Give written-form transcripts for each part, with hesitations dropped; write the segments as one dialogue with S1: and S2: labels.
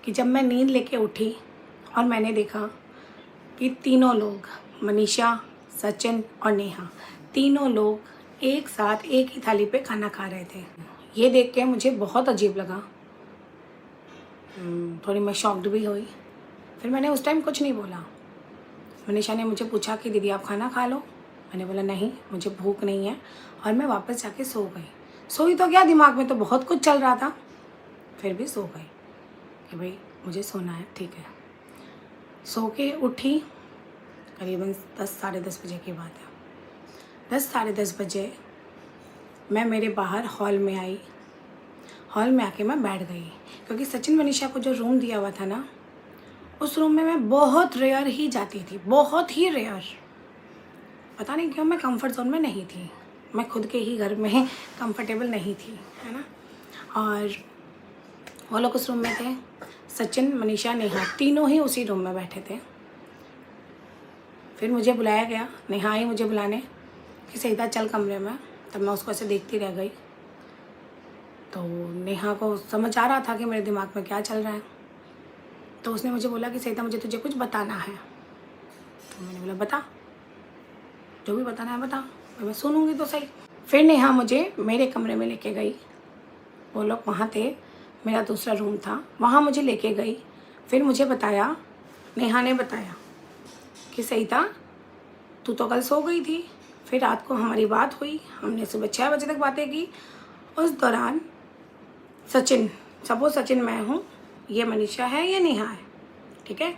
S1: कि जब मैं नींद लेके उठी और मैंने देखा कि तीनों लोग, मनीषा, सचिन और नेहा, तीनों लोग एक साथ एक ही थाली पे खाना खा रहे थे। ये देख के मुझे बहुत अजीब लगा, थोड़ी मैं शॉक्ड भी हुई। फिर मैंने उस टाइम कुछ नहीं बोला। मनीषा ने मुझे पूछा कि दीदी आप खाना खा लो। मैंने बोला नहीं, मुझे भूख नहीं है, और मैं वापस जाके सो गई। सोई तो क्या, दिमाग में तो बहुत कुछ चल रहा था, फिर भी सो गई कि भाई मुझे सोना है, ठीक है। सो के उठी करीबन 10 साढ़े 10 बजे की बात है। 10 साढ़े 10 बजे मैं मेरे बाहर हॉल में आई। हॉल में आके मैं बैठ गई, क्योंकि सचिन मनीषा को जो रूम दिया हुआ था ना, उस रूम में मैं बहुत रेयर ही जाती थी, बहुत ही रेयर। पता नहीं क्यों मैं कंफर्ट जोन में नहीं थी, मैं खुद के ही घर में कंफर्टेबल नहीं थी, है ना। और वो लोग उस रूम में थे, सचिन, मनीषा, नेहा, तीनों ही उसी रूम में बैठे थे। फिर मुझे बुलाया गया, नेहा आई मुझे बुलाने कि सईदा चल कमरे में। तब मैं उसको ऐसे देखती रह गई। तो नेहा को समझ आ रहा था कि मेरे दिमाग में क्या चल रहा है, तो उसने मुझे बोला कि सईदा मुझे तुझे कुछ बताना है। तो मैंने बोला बता, जो भी बताना है बता, मैं सुनूंगी तो सही। फिर नेहा मुझे मेरे कमरे में लेके गई। वो लोग वहाँ थे, मेरा दूसरा रूम था, वहाँ मुझे लेके गई। फिर मुझे बताया, नेहा ने बताया कि सईदा तू तो कल सो गई थी। फिर रात को हमारी बात हुई, हमने सुबह 6 बजे तक बातें की। उस दौरान सचिन, सपोज सचिन मैं हूँ, ये मनीषा है, ये नेहा है, ठीक है।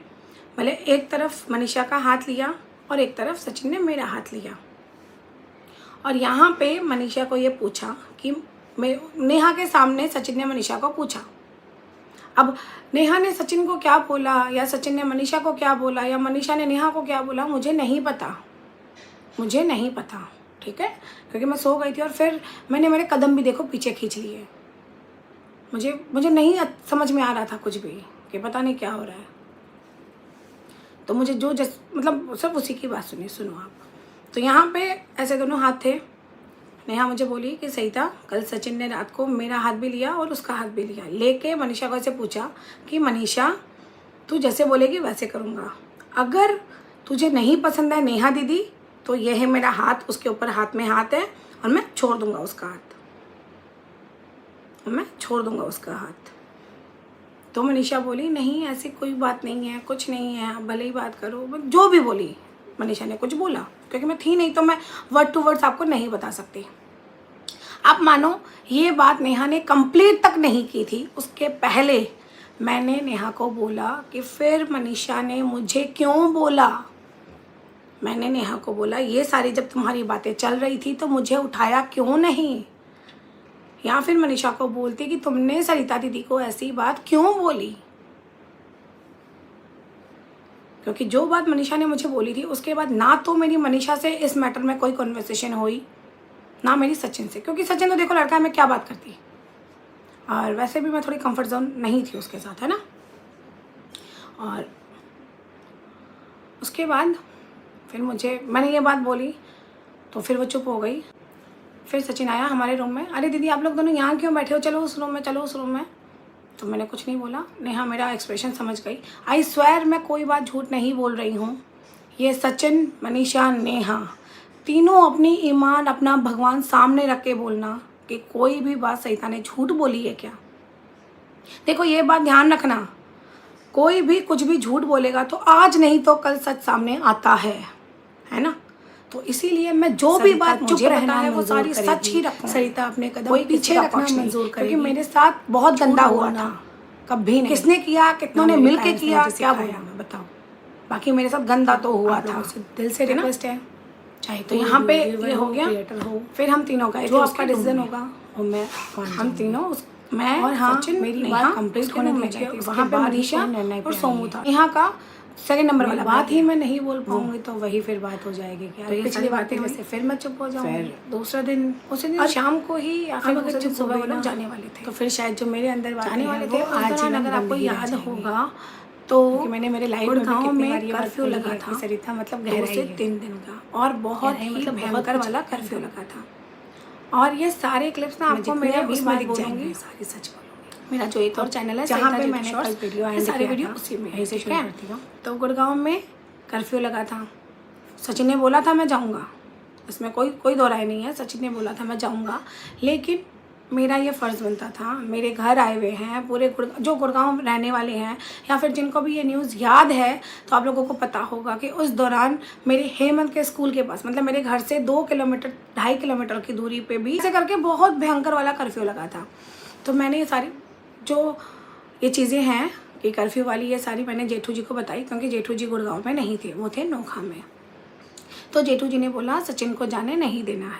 S1: भले एक तरफ मनीषा का हाथ लिया और एक तरफ सचिन ने मेरा हाथ लिया, और यहाँ पे मनीषा को ये पूछा कि मैं, नेहा के सामने सचिन ने मनीषा को पूछा। अब नेहा ने सचिन को क्या बोला, या सचिन ने मनीषा को क्या बोला, या मनीषा ने नेहा को क्या बोला, मुझे नहीं पता, मुझे नहीं पता, ठीक है, क्योंकि मैं सो गई थी। और फिर मैंने मेरे कदम भी देखो पीछे खींच लिए। मुझे नहीं समझ में आ रहा था कुछ भी, कि पता नहीं क्या हो रहा है। तो मुझे जो मतलब सब उसी की बात सुनो आप। तो यहाँ पे ऐसे दोनों हाथ थे। नेहा मुझे बोली कि सईदा कल सचिन ने रात को मेरा हाथ भी लिया और उसका हाथ भी लिया, लेके मनीषा को ऐसे पूछा कि मनीषा तू जैसे बोलेगी वैसे करूँगा, अगर तुझे नहीं पसंद है नेहा दीदी तो यह है मेरा हाथ, उसके ऊपर हाथ में हाथ है, और मैं छोड़ दूँगा उसका हाथ, मैं छोड़ दूँगा उसका हाथ। तो मनीषा बोली नहीं ऐसी कोई बात नहीं है, कुछ नहीं है, आप भले ही बात करो। जो भी बोली मनीषा ने, कुछ बोला, क्योंकि मैं थी नहीं तो मैं वर्ड टू वर्ड्स आपको नहीं बता सकती। आप मानो ये बात नेहा ने कंप्लीट तक नहीं की थी, उसके पहले मैंने नेहा को बोला कि फिर मनीषा ने मुझे क्यों बोला। मैंने नेहा को बोला ये सारी जब तुम्हारी बातें चल रही थी तो मुझे उठाया क्यों नहीं, या फिर मनीषा को बोलती कि तुमने सरिता दीदी को ऐसी बात क्यों बोली। क्योंकि जो बात मनीषा ने मुझे बोली थी उसके बाद ना तो मेरी मनीषा से इस मैटर में कोई कन्वर्सेशन हुई, ना मेरी सचिन से, क्योंकि सचिन तो देखो लड़का है, मैं क्या बात करती, और वैसे भी मैं थोड़ी कंफर्ट जोन नहीं थी उसके साथ, है ना। और उसके बाद फिर मैंने ये बात बोली तो फिर वो चुप हो गई। फिर सचिन आया हमारे रूम में, अरे दीदी आप लोग दोनों यहाँ क्यों बैठे हो, चलो उस रूम में, चलो उस रूम में। तो मैंने कुछ नहीं बोला। नेहा मेरा एक्सप्रेशन समझ गई। आई स्वेयर मैं कोई बात झूठ नहीं बोल रही हूँ। ये सचिन, मनीषा, नेहा तीनों अपनी ईमान, अपना भगवान सामने रख के बोलना कि कोई भी बात सईदा ने झूठ बोली है क्या। देखो ये बात ध्यान रखना, कोई भी कुछ भी झूठ बोलेगा तो आज नहीं तो कल सच सामने आता है ना। तो इसीलिए मैं जो भी बात मुझे रहना है वो सारी सच ही रखूं। सरिता अपने कदम कोई पीछे रखना मंजूर करेगी, क्योंकि मेरे साथ बहुत गंदा हुआ था, कभी नहीं। किसने किया, कितनों ने मिलके किया, क्या बोला मैं बताओ, बाकी मेरे साथ गंदा तो हुआ था। दिल से रिक्वेस्ट है, चाहे तो यहाँ पे ये हो गया, फिर हम तीनों का जो आपका डिसीजन होगा और मैं, हम तीनों मैं और हाँ मेरी बात कंप्लीट होने में गई, वहाँ पे मनीषा और सोमू था। यहाँ का सेकंड नंबर वाला बात ही मैं नहीं बोल पाऊंगी तो वही फिर बात हो जाएगी क्या, तो पिछली बातें वैसे फिर मैं चुप हो जाऊंगी। फिर दूसरा दिन, उसी दिन शाम को ही या फिर दूसरे दिन सुबह वो लोग जाने वाले थे, तो फिर शायद जो मेरे अंदर जाने वाले थे आज ही, अगर आपको याद होगा तो मैंने मेरे लाइव गाँव में कर्फ्यू लगा था सरिता, मतलब 2 से 3 दिन का, और बहुत ही मतलब भयंकर वाला कर्फ्यू लगा था। और ये सारे क्लिप्स ना आपको मेरे उसमें दिख जाएंगे, सारी सच बोलूँगी। मेरा जो एक और चैनल है जहाँ पे मैंने कल वीडियो एंड सारे वीडियो उसी में यहीं से शुरू करती हूँ। तो गुड़गांव में कर्फ्यू लगा था। सचिन ने बोला था मैं जाऊँगा, इसमें कोई दो राय नहीं है। सचिन ने बोला था मैं जाऊँगा, लेकिन मेरा ये फ़र्ज़ बनता था। मेरे घर आए हुए हैं पूरे जो गुड़गांव रहने वाले हैं, या फिर जिनको भी ये न्यूज़ याद है तो आप लोगों को पता होगा कि उस दौरान मेरे हेमंत के स्कूल के पास, मतलब मेरे घर से 2 किलोमीटर 2.5 किलोमीटर की दूरी पे भी ऐसे करके बहुत भयंकर वाला कर्फ्यू लगा था। तो मैंने ये सारी जो ये चीज़ें हैं कि कर्फ्यू वाली, ये सारी मैंने जेठू जी को बताई, क्योंकि जेठू जी गुड़गांव में नहीं थे, वो थे नोखा में। तो जेठू जी ने बोला सचिन को जाने नहीं देना है,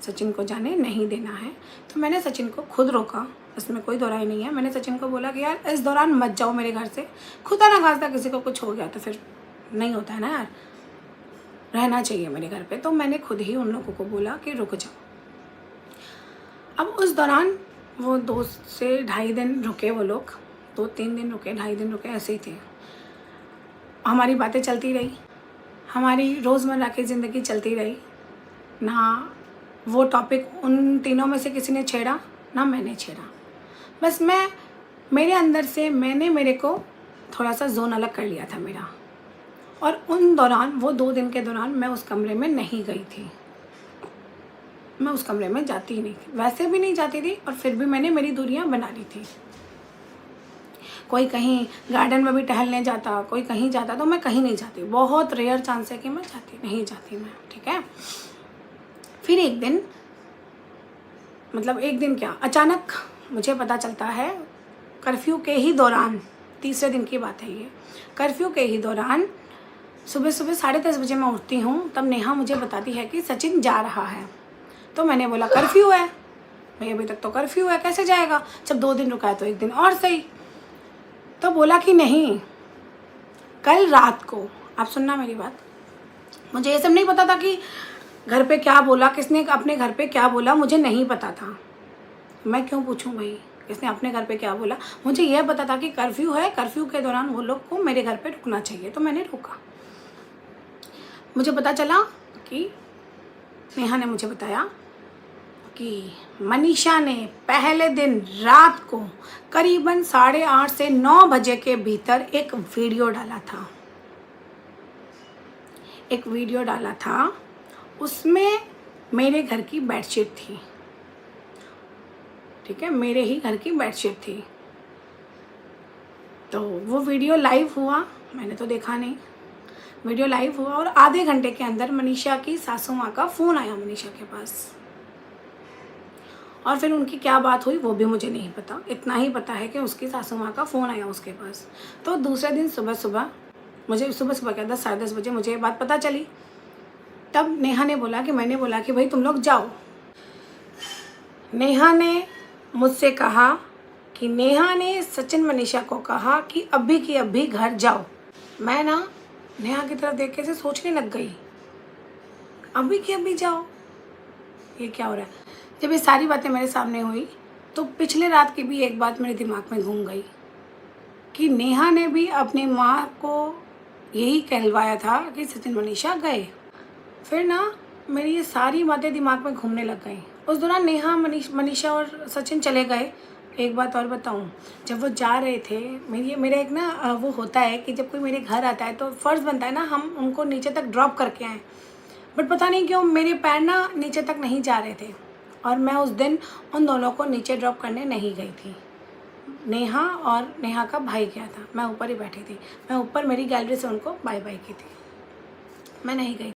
S1: सचिन को जाने नहीं देना है। तो मैंने सचिन को खुद रोका, इसमें कोई दो राय नहीं है। मैंने सचिन को बोला कि यार इस दौरान मत जाओ मेरे घर से, खुदा ना खास्ता किसी को कुछ हो गया तो फिर नहीं होता है ना यार, रहना चाहिए मेरे घर पे। तो मैंने खुद ही उन लोगों को बोला कि रुक जाओ। अब उस दौरान वो 2 से 2.5 दिन रुके, वो लोग 2-3 दिन रुके, 2.5 दिन रुके, ऐसे ही थे। हमारी बातें चलती रही, हमारी रोज़मर्रा की ज़िंदगी चलती रही। ना वो टॉपिक उन तीनों में से किसी ने छेड़ा, ना मैंने छेड़ा। बस मेरे अंदर से मेरे को थोड़ा सा जोन अलग कर लिया था मेरा। और उन दौरान वो 2 दिन के दौरान मैं उस कमरे में नहीं गई थी, मैं उस कमरे में जाती ही नहीं थी, वैसे भी नहीं जाती थी। और फिर भी मैंने मेरी दूरियां बना ली थी। कोई कहीं गार्डन में भी टहलने जाता, कोई कहीं जाता, तो मैं कहीं नहीं जाती। बहुत रेयर चांस है कि मैं नहीं जाती मैं, ठीक है। फिर एक दिन, मतलब एक दिन क्या, अचानक मुझे पता चलता है कर्फ्यू के ही दौरान, तीसरे दिन की बात है ये, कर्फ्यू के ही दौरान सुबह 10:30 बजे मैं उठती हूँ। तब नेहा मुझे बताती है कि सचिन जा रहा है। तो मैंने बोला कर्फ्यू है भाई, अभी तक तो कर्फ्यू है, कैसे जाएगा, जब 2 दिन रुका है तो 1 दिन और सही। तो बोला कि नहीं, कल रात को, आप सुनना मेरी बात, मुझे ये सब नहीं पता था कि घर पे क्या बोला, किसने अपने घर पे क्या बोला, मुझे नहीं पता था। मैं क्यों पूछूं भाई किसने अपने घर पे क्या बोला। मुझे यह पता था कि कर्फ्यू है, कर्फ्यू के दौरान वो लोग को मेरे घर पे रुकना चाहिए, तो मैंने रुका। मुझे पता चला कि नेहा ने मुझे बताया कि मनीषा ने पहले दिन रात को करीबन 8:30 से 9 बजे के भीतर एक वीडियो डाला था। उसमें मेरे घर की बेडशीट थी, ठीक है, मेरे ही घर की बेडशीट थी। तो वो वीडियो लाइव हुआ, मैंने तो देखा नहीं, वीडियो लाइव हुआ और आधे घंटे के अंदर मनीषा की सासू माँ का फ़ोन आया मनीषा के पास। और फिर उनकी क्या बात हुई वो भी मुझे नहीं पता, इतना ही पता है कि उसकी सासू माँ का फ़ोन आया उसके पास। तो दूसरे दिन सुबह क्या 10 साढ़े 10 बजे मुझे ये बात पता चली। तब नेहा ने बोला कि, मैंने बोला कि भाई तुम लोग जाओ। नेहा ने मुझसे कहा कि नेहा ने सचिन मनीषा को कहा कि अभी की अभी घर जाओ। मैं ना नेहा की तरफ देख के से सोचने लग गई, अभी की अभी जाओ, ये क्या हो रहा है। जब ये सारी बातें मेरे सामने हुई तो पिछले रात की भी एक बात मेरे दिमाग में घूम गई कि नेहा ने भी अपनी माँ को यही कहलवाया था कि सचिन मनीषा गए। फिर ना मेरी ये सारी बातें दिमाग में घूमने लग गई। उस दौरान नेहा मनीषा और सचिन चले गए। एक बात और बताऊं, जब वो जा रहे थे, मेरा एक ना वो होता है कि जब कोई मेरे घर आता है तो फ़र्ज़ बनता है ना हम उनको नीचे तक ड्रॉप करके आएँ। बट पता नहीं क्यों मेरे पैर ना नीचे तक नहीं जा रहे थे और मैं उस दिन उन दोनों को नीचे ड्रॉप करने नहीं गई थी। नेहा और नेहा का भाई गया था, मैं ऊपर ही बैठी थी। मैं ऊपर मेरी गैलरी से उनको बाय बाय की थी, मैं नहीं गई।